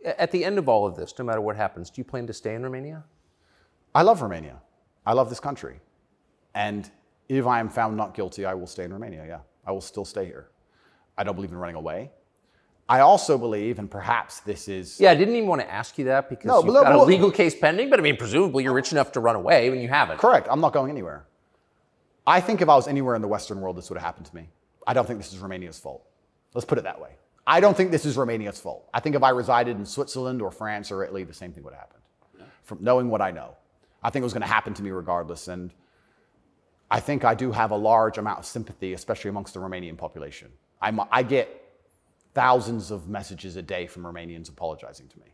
At the end of all of this, no matter what happens, do you plan to stay in Romania? I love Romania. I love this country. And if I am found not guilty, I will stay in Romania, yeah. I will still stay here. I don't believe in running away. I also believe, and perhaps this is... Yeah, I didn't even want to ask you that because you've got a legal case pending, but I mean, presumably you're rich enough to run away when you haven't. Correct. I'm not going anywhere. I think if I was anywhere in the Western world, this would have happened to me. I don't think this is Romania's fault. Let's put it that way. I don't think this is Romania's fault. I think if I resided in Switzerland or France or Italy, the same thing would have happened. From knowing what I know. I think it was going to happen to me regardless. And I think I do have a large amount of sympathy, especially amongst the Romanian population. I get thousands of messages a day from Romanians apologizing to me.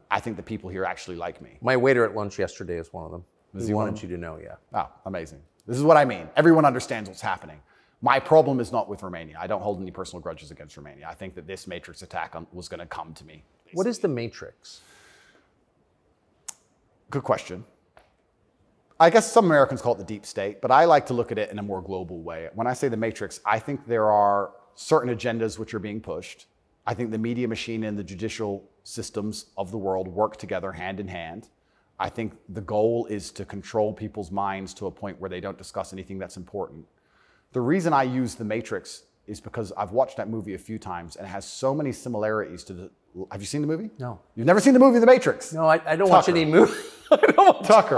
I think the people here actually like me. My waiter at lunch yesterday is one of them. He wanted you to know, yeah. Oh, amazing. This is what I mean. Everyone understands what's happening. My problem is not with Romania. I don't hold any personal grudges against Romania. I think that this Matrix attack was going to come to me. Basically. What is the Matrix? Good question. I guess some Americans call it the deep state, but I like to look at it in a more global way. When I say the Matrix, I think there are certain agendas which are being pushed. I think the media machine and the judicial systems of the world work together hand in hand. I think the goal is to control people's minds to a point where they don't discuss anything that's important. The reason I use the Matrix is because I've watched that movie a few times and it has so many similarities to the... Have you seen the movie? No. You've never seen the movie The Matrix? No, I don't watch any movie. I don't want to talk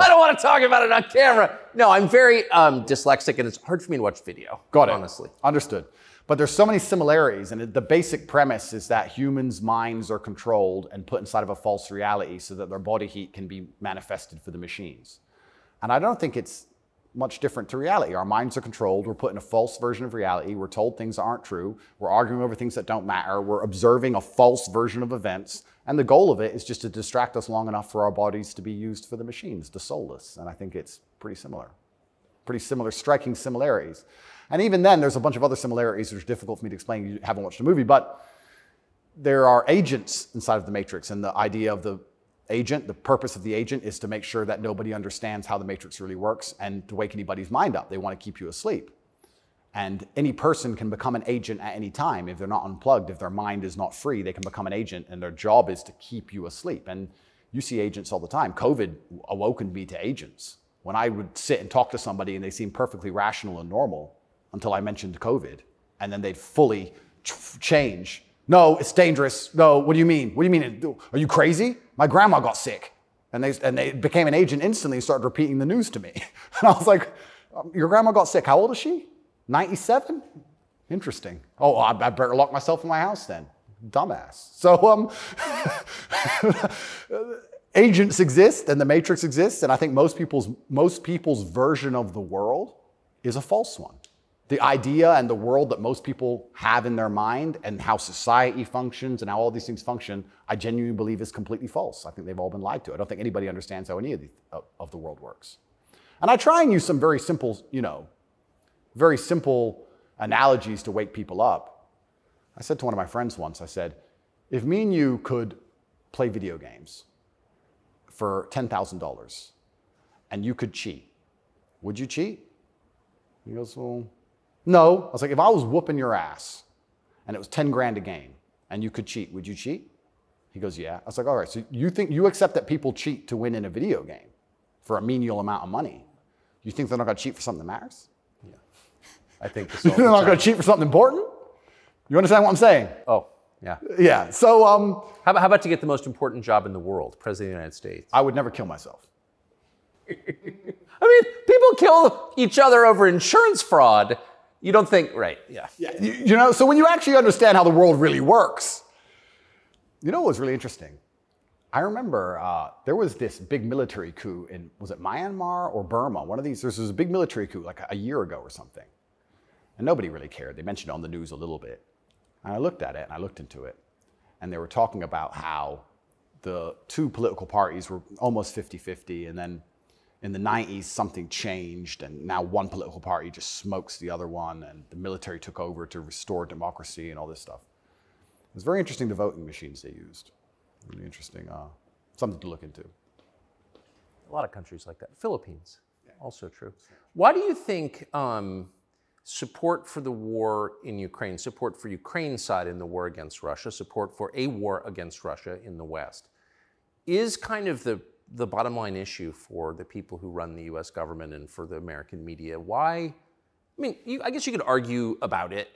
about it on camera. No, I'm very dyslexic and it's hard for me to watch video. Got it. Honestly. Understood. But there's so many similarities, and the basic premise is that humans' minds are controlled and put inside of a false reality so that their body heat can be manifested for the machines. And I don't think it's much different to reality. Our minds are controlled, we're put in a false version of reality, we're told things aren't true, we're arguing over things that don't matter, we're observing a false version of events, and the goal of it is just to distract us long enough for our bodies to be used for the machines, the soulless. And I think it's pretty similar, striking similarities. And even then, there's a bunch of other similarities which are difficult for me to explain. You haven't watched the movie, but there are agents inside of the Matrix, and the idea of the agent, the purpose of the agent is to make sure that nobody understands how the Matrix really works and to wake anybody's mind up. They want to keep you asleep. And any person can become an agent at any time. If they're not unplugged, if their mind is not free, they can become an agent, and their job is to keep you asleep. And you see agents all the time. COVID awoken me to agents. When I would sit and talk to somebody and they seemed perfectly rational and normal, until I mentioned COVID, and then they'd fully change. No, it's dangerous. No, what do you mean? What do you mean? Are you crazy? My grandma got sick. And they became an agent instantly and started repeating the news to me. And I was like, your grandma got sick. How old is she? 97? Interesting. Oh, I better lock myself in my house then. Dumbass. So agents exist and the Matrix exists, and I think most people's version of the world is a false one. The idea and the world that most people have in their mind and how society functions and how all these things function, I genuinely believe is completely false. I think they've all been lied to. I don't think anybody understands how any of the world works. And I try and use some very simple, very simple analogies to wake people up. I said to one of my friends once, I said, if me and you could play video games for $10,000 and you could cheat, would you cheat? He goes, well, no. I was like, if I was whooping your ass and it was 10 grand a game and you could cheat, would you cheat? He goes, yeah. I was like, all right, so you accept that people cheat to win in a video game for a menial amount of money. You think they're not going to cheat for something that matters? Yeah. I think they're not going to cheat for something important? You understand what I'm saying? Oh, yeah. Yeah. So how about to get the most important job in the world, President of the United States? I would never kill myself. I mean, people kill each other over insurance fraud. You don't think, right, yeah. Yeah. So when you actually understand how the world really works, you know what was really interesting? I remember there was this big military coup in, was it Myanmar or Burma? One of these, there was a big military coup like a year ago or something. And nobody really cared. They mentioned it on the news a little bit. And I looked at it and I looked into it. And they were talking about how the two political parties were almost 50-50, and then in the 90s, something changed, and now one political party just smokes the other one, and the military took over to restore democracy and all this stuff. It was very interesting, the voting machines they used. Really interesting, something to look into. A lot of countries like that. Philippines, also true. Why do you think support for the war in Ukraine, support for Ukraine's side in the war against Russia, support for a war against Russia in the West, is kind of the bottom line issue for the people who run the US government and for the American media. Why? I mean, I guess you could argue about it,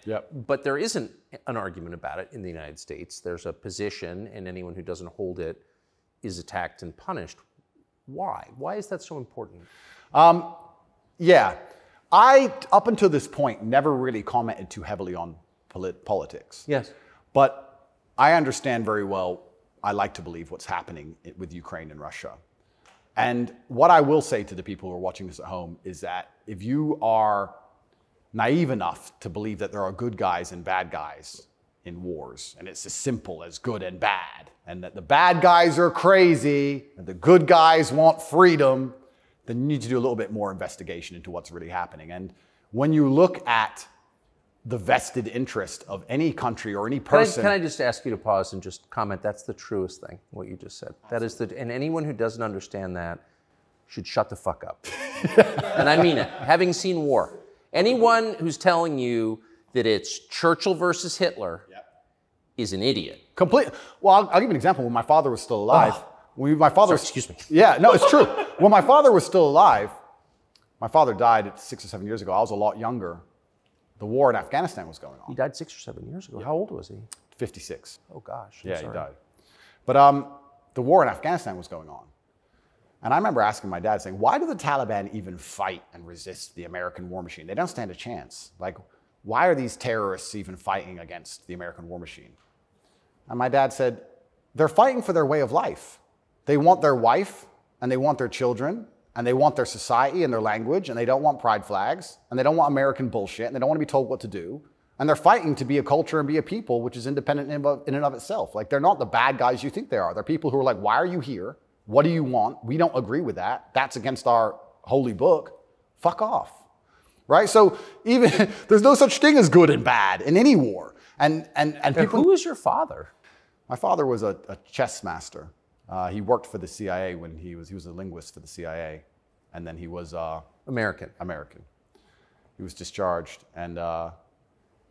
but there isn't an argument about it in the United States. There's a position, and anyone who doesn't hold it is attacked and punished. Why? Why is that so important? Yeah. I, up until this point, never really commented too heavily on politics. Yes. But I understand very well, I like to believe, what's happening with Ukraine and Russia. And what I will say to the people who are watching this at home is that if you are naive enough to believe that there are good guys and bad guys in wars, and it's as simple as good and bad, and that the bad guys are crazy, and the good guys want freedom, then you need to do a little bit more investigation into what's really happening. And when you look at the vested interest of any country or any person... Can I just ask you to pause and just comment? That's the truest thing, what you just said. That is and anyone who doesn't understand that should shut the fuck up. And I mean it, having seen war. Anyone who's telling you that it's Churchill versus Hitler is an idiot. Well, I'll give you an example. When my father was still alive, excuse me. Yeah, no, it's true. When my father was still alive, my father died 6 or 7 years ago. I was a lot younger. The war in Afghanistan was going on. He died 6 or 7 years ago. How old was he? 56. Oh gosh. Yeah, he died. But the war in Afghanistan was going on. And I remember asking my dad, saying, why do the Taliban even fight and resist the American war machine? They don't stand a chance. Like, why are these terrorists even fighting against the American war machine? And my dad said, they're fighting for their way of life. They want their wife, and they want their children, and they want their society and their language, and they don't want pride flags, and they don't want American bullshit, and they don't want to be told what to do. And they're fighting to be a culture and be a people which is independent in and of itself. Like, they're not the bad guys you think they are. They're people who are like, why are you here? What do you want? We don't agree with that. That's against our holy book. Fuck off. Right? So even there's no such thing as good and bad in any war. And people. Who is your father? My father was a chess master. He worked for the CIA when he was a linguist for the CIA, and then he was American. He was discharged, and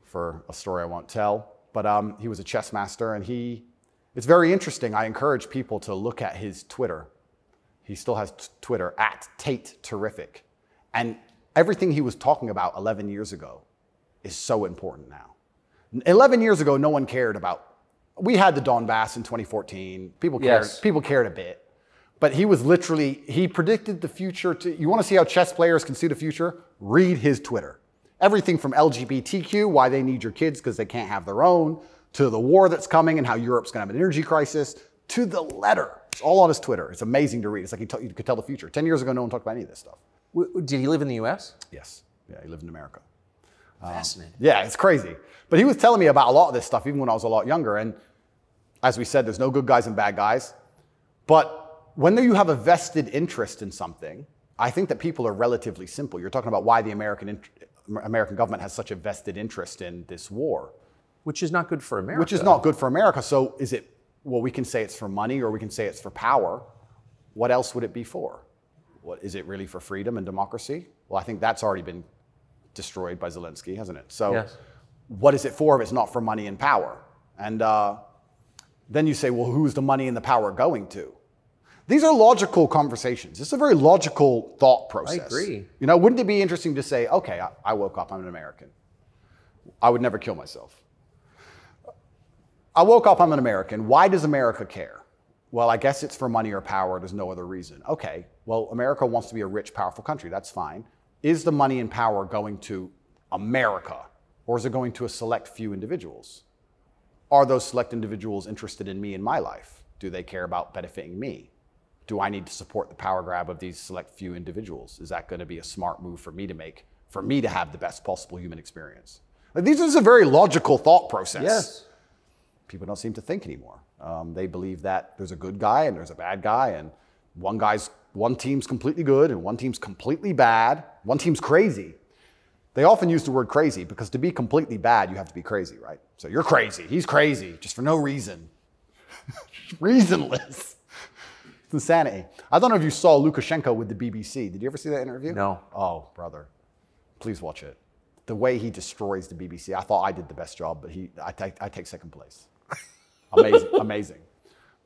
for a story I won't tell, but he was a chess master, and it's very interesting. I encourage people to look at his Twitter. He still has Twitter, @Tate Terrific. And everything he was talking about 11 years ago is so important now. 11 years ago, no one cared about, we had the Donbass in 2014. People cared a bit. But he was literally, he predicted the future. You want to see how chess players can see the future? Read his Twitter. Everything from LGBTQ, why they need your kids because they can't have their own, to the war that's coming and how Europe's going to have an energy crisis, to the letter. It's all on his Twitter. It's amazing to read. It's like you could tell the future. 10 years ago, no one talked about any of this stuff. Did he live in the US? Yes. Yeah, he lived in America. Fascinating. Yeah, it's crazy. But he was telling me about a lot of this stuff even when I was a lot younger. And as we said, there's no good guys and bad guys. But when you have a vested interest in something, I think that people are relatively simple. You're talking about why the American government has such a vested interest in this war. Which is not good for America. Which is not good for America. So is it, well, we can say it's for money or we can say it's for power. What else would it be for? What, is it really for freedom and democracy? Well, I think that's already been destroyed by Zelensky, hasn't it? So yes. What is it for if it's not for money and power? And then you say, well, who's the money and the power going to? These are logical conversations. It's a very logical thought process. I agree. You know, wouldn't it be interesting to say, okay, I woke up, I'm an American. I would never kill myself. I woke up, I'm an American. Why does America care? Well, I guess it's for money or power. There's no other reason. Okay, well, America wants to be a rich, powerful country. That's fine. Is the money and power going to America, or is it going to a select few individuals? Are those select individuals interested in me and my life? Do they care about benefiting me? Do I need to support the power grab of these select few individuals? Is that going to be a smart move for me to make, for me to have the best possible human experience? Like, this is a very logical thought process. Yes. People don't seem to think anymore. They believe that there's a good guy and there's a bad guy, and one team's completely good and one team's completely bad. One team's crazy. They often use the word crazy because to be completely bad, you have to be crazy, right? So you're crazy. He's crazy just for no reason. Reasonless. It's insanity. I don't know if you saw Lukashenko with the BBC. Did you ever see that interview? No. Oh, brother. Please watch it. the way he destroys the BBC. I thought I did the best job, but I take second place. Amazing, amazing.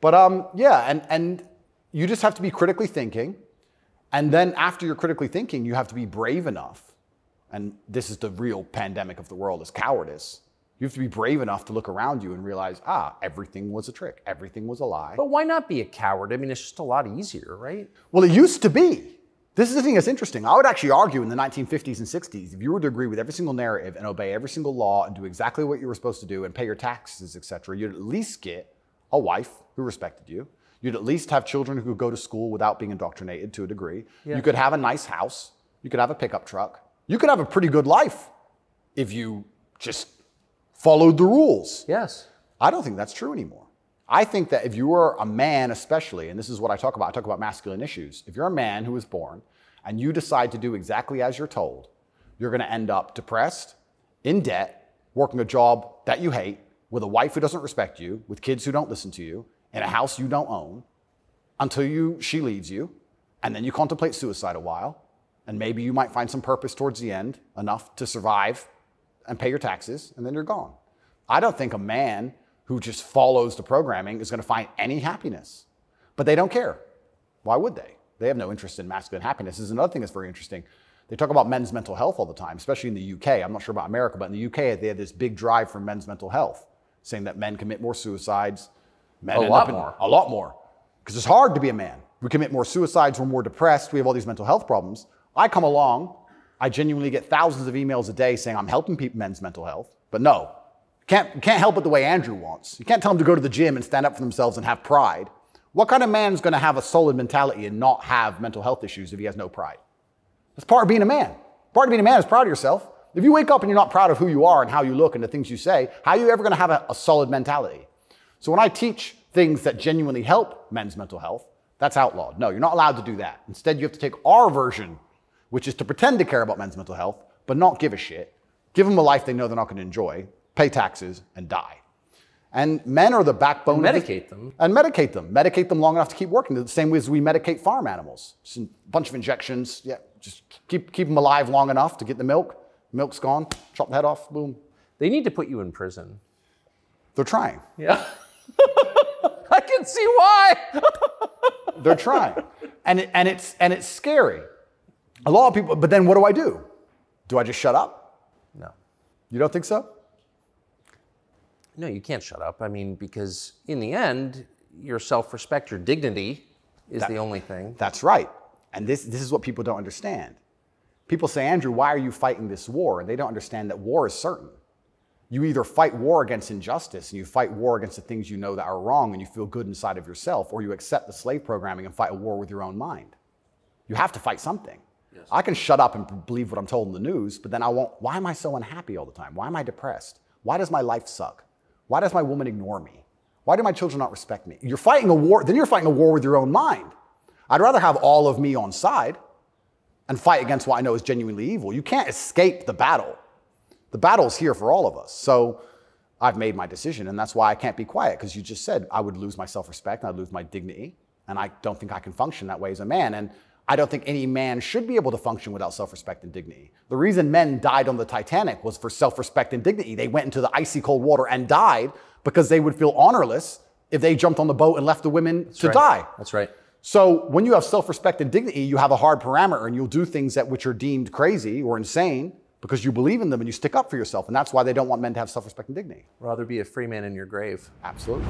But yeah, and you just have to be critically thinking. And then after you're critically thinking, you have to be brave enough. And this is the real pandemic of the world, is cowardice. You have to be brave enough to look around you and realize, everything was a trick. Everything was a lie. But why not be a coward? I mean, it's just a lot easier, right? Well, it used to be. This is the thing that's interesting. I would actually argue in the 1950s and 60s, if you were to agree with every single narrative and obey every single law and do exactly what you were supposed to do and pay your taxes, etc., you'd at least get a wife who respected you. You'd at least have children who could go to school without being indoctrinated to a degree. Yeah. You could have a nice house. You could have a pickup truck. You could have a pretty good life if you just followed the rules. Yes. I don't think that's true anymore. I think that if you are a man especially, and this is what I talk about masculine issues. If you're a man who is born and you decide to do exactly as you're told, you're going to end up depressed, in debt, working a job that you hate, with a wife who doesn't respect you, with kids who don't listen to you, in a house you don't own, until she leaves you, and then you contemplate suicide a while, and maybe you might find some purpose towards the end, enough to survive and pay your taxes, and then you're gone. I don't think a man who just follows the programming is going to find any happiness. But they don't care. Why would they? They have no interest in masculine happiness. This is another thing that's very interesting. They talk about men's mental health all the time, especially in the UK. I'm not sure about America, but in the UK, they have this big drive for men's mental health, saying that men commit more suicides. A lot more. Because it's hard to be a man. We commit more suicides, we're more depressed, we have all these mental health problems. I come along, I genuinely get thousands of emails a day saying I'm helping men's mental health, but no. You can't help it the way Andrew wants. You can't tell them to go to the gym and stand up for themselves and have pride. What kind of man is going to have a solid mentality and not have mental health issues if he has no pride? That's part of being a man. Part of being a man is proud of yourself. If you wake up and you're not proud of who you are and how you look and the things you say, how are you ever going to have a solid mentality? So when I teach things that genuinely help men's mental health, that's outlawed. No, you're not allowed to do that. Instead, you have to take our version, which is to pretend to care about men's mental health, but not give a shit. Give them a life they know they're not going to enjoy, pay taxes, and die. And men are the backbone and medicate them. And medicate them. Medicate them long enough to keep working. The same way as we medicate farm animals. Just a bunch of injections. Yeah, just keep them alive long enough to get the milk. Milk's gone. Chop the head off. Boom. They need to put you in prison. They're trying. Yeah. I can see why. They're trying. And it's scary. A lot of people, but then what do? Do I just shut up? No. You don't think so? No, you can't shut up. I mean, because in the end, your self-respect, your dignity is the only thing. That's right. And this is what people don't understand. People say, Andrew, why are you fighting this war? And they don't understand that war is certain. You either fight war against injustice and you fight war against the things you know that are wrong and you feel good inside of yourself, or you accept the slave programming and fight a war with your own mind. You have to fight something. Yes. I can shut up and believe what I'm told in the news, but then I won't. Why am I so unhappy all the time? Why am I depressed? Why does my life suck? Why does my woman ignore me? Why do my children not respect me? You're fighting a war, then you're fighting a war with your own mind. I'd rather have all of me on side and fight against what I know is genuinely evil. You can't escape the battle. The battle's here for all of us. So I've made my decision, and that's why I can't be quiet, because you just said I would lose my self-respect, I'd lose my dignity, and I don't think I can function that way as a man. And I don't think any man should be able to function without self-respect and dignity. The reason men died on the Titanic was for self-respect and dignity. They went into the icy cold water and died because they would feel honorless if they jumped on the boat and left the women to die. That's right. So when you have self-respect and dignity, you have a hard parameter, and you'll do things which are deemed crazy or insane because you believe in them and you stick up for yourself. And that's why they don't want men to have self-respect and dignity. Rather be a free man in your grave. Absolutely.